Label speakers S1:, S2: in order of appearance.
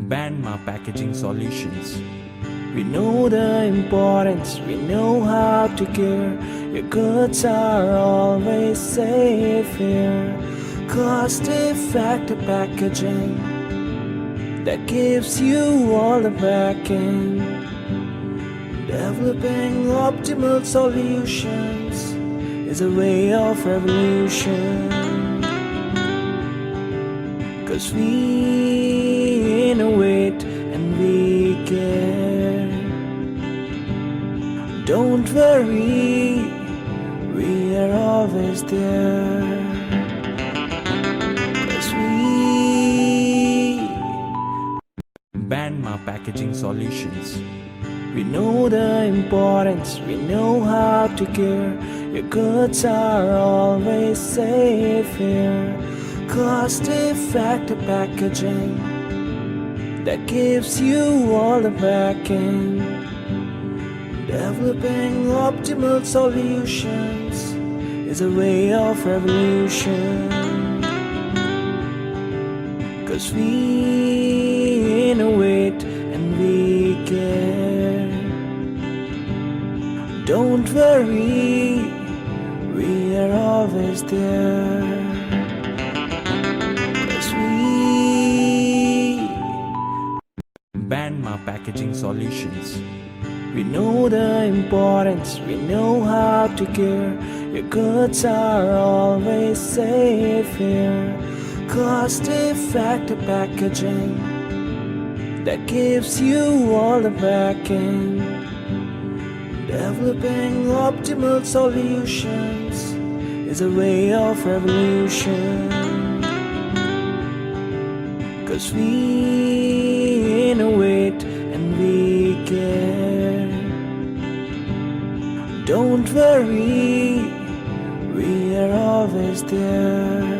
S1: Bandma Packaging Solutions.
S2: We know the importance, we know how to care. Your goods are always safe here. Cost-effective packaging that gives you all the backing. Developing optimal solutions is a way of revolution. 'Cause we innovate and we care. Don't worry, we are always there. 'Cause we
S1: Bandma Packaging Solutions.
S2: We know the importance, we know how to care. Your goods are always safe here. Cost-effective packaging that gives you all the backing. Developing optimal solutions is a way of revolution. 'Cause we innovate and we care. Don't worry, we are always there. 'Cause we
S1: Bandma Packaging Solutions.
S2: We know the importance, we know how to care. Your goods are always safe here. Cost-effective packaging that gives you all the backing. Developing optimal solutions is a way of revolution. 'Cause we innovate and we care. Don't worry, we are always there.